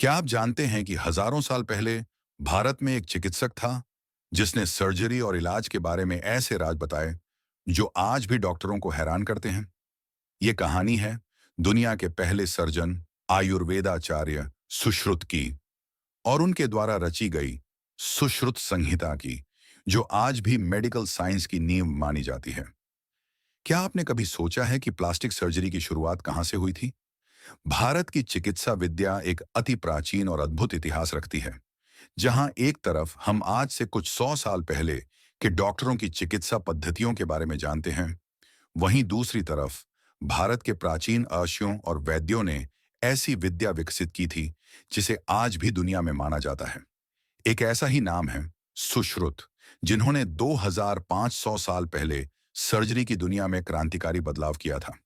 क्या आप जानते हैं कि हजारों साल पहले भारत में एक चिकित्सक था जिसने सर्जरी और इलाज के बारे में ऐसे राज बताए जो आज भी डॉक्टरों को हैरान करते हैं। ये कहानी है दुनिया के पहले सर्जन आयुर्वेदाचार्य सुश्रुत की और उनके द्वारा रची गई सुश्रुत संहिता की, जो आज भी मेडिकल साइंस की नींव मानी जाती है। क्या आपने कभी सोचा है कि प्लास्टिक सर्जरी की शुरुआत कहां से हुई थी? भारत की चिकित्सा विद्या एक अति प्राचीन और अद्भुत इतिहास रखती है, जहां एक तरफ हम आज से कुछ 100 साल पहले के डॉक्टरों की चिकित्सा पद्धतियों के बारे में जानते हैं, वहीं दूसरी तरफ भारत के प्राचीन अर्षियों और वैद्यों ने ऐसी विद्या विकसित की थी जिसे आज भी दुनिया में माना जाता है। एक ऐसा ही नाम है सुश्रुत, जिन्होंने 2500 साल पहले सर्जरी की दुनिया में क्रांतिकारी बदलाव किया था।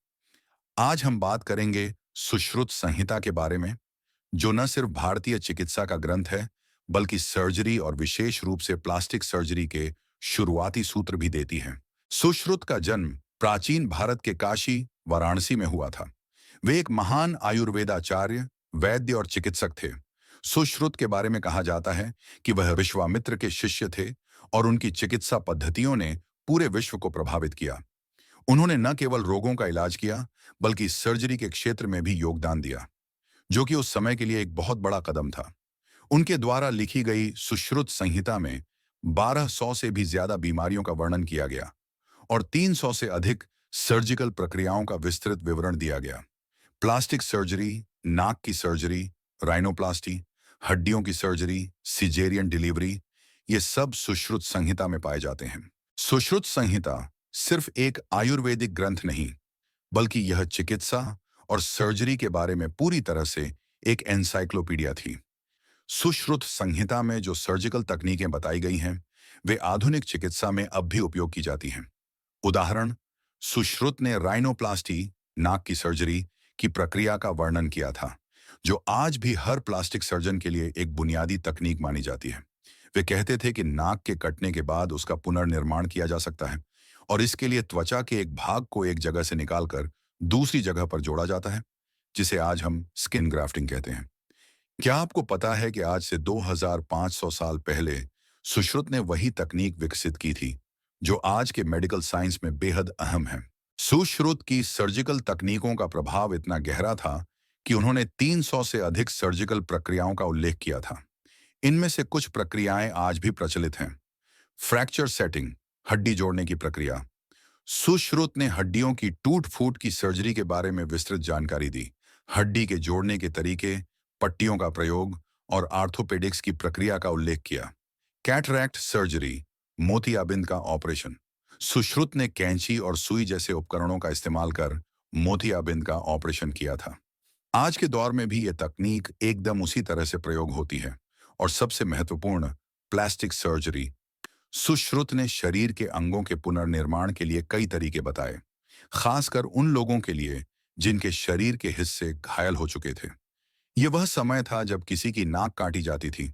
आज हम बात करेंगे सुश्रुत संहिता के बारे में, जो न सिर्फ भारतीय चिकित्सा का ग्रंथ है, बल्कि सर्जरी और विशेष रूप से प्लास्टिक सर्जरी के शुरुआती सूत्र भी देती है। सुश्रुत का जन्म प्राचीन भारत के काशी, वाराणसी में हुआ था। वे एक महान आयुर्वेदाचार्य, वैद्य और चिकित्सक थे। सुश्रुत के बारे में कहा जाता है कि वह विश्वामित्र के शिष्य थे और उनकी चिकित्सा पद्धतियों ने पूरे विश्व को प्रभावित किया। उन्होंने न केवल रोगों का इलाज किया, बल्कि सर्जरी के क्षेत्र में भी योगदान दिया, जो कि उस समय के लिए एक बहुत बड़ा कदम था। उनके द्वारा लिखी गई सुश्रुत संहिता में 1200 से भी ज्यादा बीमारियों का वर्णन किया गया और 300 से अधिक सर्जिकल प्रक्रियाओं का विस्तृत विवरण दिया गया। प्लास्टिक सर्जरी, नाक की सर्जरी, राइनोप्लास्टी, हड्डियों की सर्जरी, सिजेरियन डिलीवरी, ये सब सुश्रुत संहिता में पाए जाते हैं। सुश्रुत संहिता सिर्फ एक आयुर्वेदिक ग्रंथ नहीं, बल्कि यह चिकित्सा और सर्जरी के बारे में पूरी तरह से एक एनसाइक्लोपीडिया थी। सुश्रुत संहिता में जो सर्जिकल तकनीकें बताई गई हैं, वे आधुनिक चिकित्सा में अब भी उपयोग की जाती हैं। उदाहरण, सुश्रुत ने राइनोप्लास्टी, नाक की सर्जरी की प्रक्रिया का वर्णन किया था, जो आज भी हर प्लास्टिक सर्जन के लिए एक बुनियादी तकनीक मानी जाती है। वे कहते थे कि नाक के कटने के बाद उसका पुनर्निर्माण किया जा सकता है और इसके लिए त्वचा के एक भाग को एक जगह से निकालकर दूसरी जगह पर जोड़ा जाता है, जिसे आज हम स्किन ग्राफ्टिंग कहते हैं। क्या आपको पता है कि आज से 2500 साल पहले सुश्रुत ने वही तकनीक विकसित की थी जो आज के मेडिकल साइंस में बेहद अहम है? सुश्रुत की सर्जिकल तकनीकों का प्रभाव इतना गहरा था कि उन्होंने 300 से अधिक सर्जिकल प्रक्रियाओं का उल्लेख किया था। इनमें से कुछ प्रक्रियाएं आज भी प्रचलित हैं। फ्रैक्चर सेटिंग, हड्डी जोड़ने की प्रक्रिया। सुश्रुत ने हड्डियों की टूट फूट की सर्जरी के बारे में विस्तृत जानकारी दी। हड्डी के जोड़ने के तरीके, पट्टियों का प्रयोग और आर्थोपेडिक्स की प्रक्रिया का उल्लेख किया। कैटरैक्ट सर्जरी, मोतियाबिंद का ऑपरेशन। सुश्रुत ने कैंची और सुई जैसे उपकरणों का इस्तेमाल कर मोतियाबिंद का ऑपरेशन किया था। आज के दौर में भी ये तकनीक एकदम उसी तरह से प्रयोग होती है। और सबसे महत्वपूर्ण, प्लास्टिक सर्जरी। सुश्रुत ने शरीर के अंगों के पुनर्निर्माण के लिए कई तरीके बताए, खासकर उन लोगों के लिए जिनके शरीर के हिस्से घायल हो चुके थे। यह वह समय था जब किसी की नाक काटी जाती थी,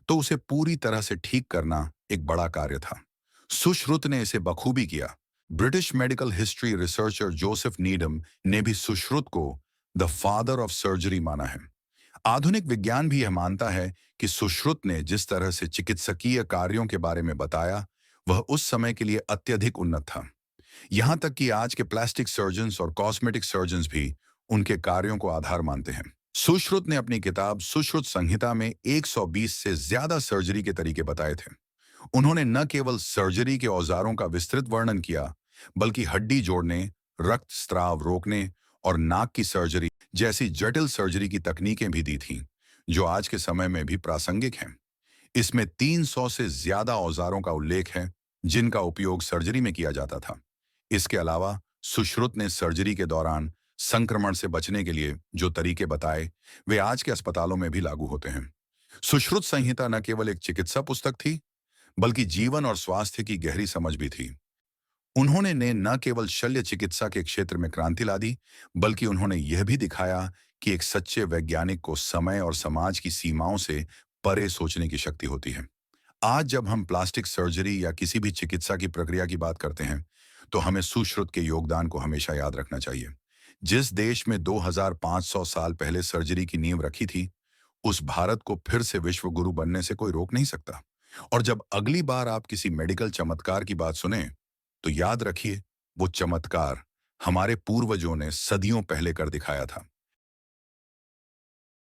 तो उसे पूरी तरह से ठीक करना एक बड़ा कार्य था। सुश्रुत ने इसे बखूबी किया। British medical history researcher Joseph Needham ने भी सुश्रुत को द फादर ऑफ सर्जरी माना है। आधुनिक विज्ञान भी यह मानता है कि सुश्रुत ने जिस तरह से चिकित्सकीय कार्यों के बारे में बताया, वह उस समय के लिए अत्यधिक उन्नत था। यहां तक कि आज के प्लास्टिक सर्जन्स और कॉस्मेटिक सर्जन्स भी उनके कार्यों को आधार मानते हैं। सुश्रुत ने अपनी किताब सुश्रुत संहिता में 120 से ज्यादा सर्जरी के तरीके बताए थे। उन्होंने न केवल सर्जरी के औजारों का विस्तृत वर्णन किया, बल्कि हड्डी जोड़ने, रक्त स्राव रोकने और नाक की सर्जरी जैसी जटिल सर्जरी की तकनीकें भी दी थीं, जो आज के समय में भी प्रासंगिक हैं। इसमें 300 से ज्यादा औजारों का उल्लेख है जिनका उपयोग सर्जरी में किया जाता था। इसके अलावा सुश्रुत ने सर्जरी के दौरान संक्रमण से बचने के लिए जो तरीके बताए, वे आज के अस्पतालों में भी लागू होते हैं। सुश्रुत संहिता न केवल एक चिकित्सा पुस्तक थी, बल्कि जीवन और स्वास्थ्य की गहरी समझ भी थी। उन्होंने ने न केवल शल्य चिकित्सा के क्षेत्र में क्रांति ला दी, बल्कि उन्होंने यह भी दिखाया कि एक सच्चे वैज्ञानिक को समय और समाज की सीमाओं से परे सोचने की शक्ति होती है। आज जब हम प्लास्टिक सर्जरी या किसी भी चिकित्सा की प्रक्रिया की बात करते हैं, तो हमें सुश्रुत के योगदान को हमेशा याद रखना चाहिए। जिस देश में 2500 साल पहले सर्जरी की नींव रखी थी, उस भारत को फिर से विश्व गुरु बनने से कोई रोक नहीं सकता। और जब अगली बार आप किसी मेडिकल चमत्कार की बात सुने, तो याद रखिए, वो चमत्कार हमारे पूर्वजों ने सदियों पहले कर दिखाया था।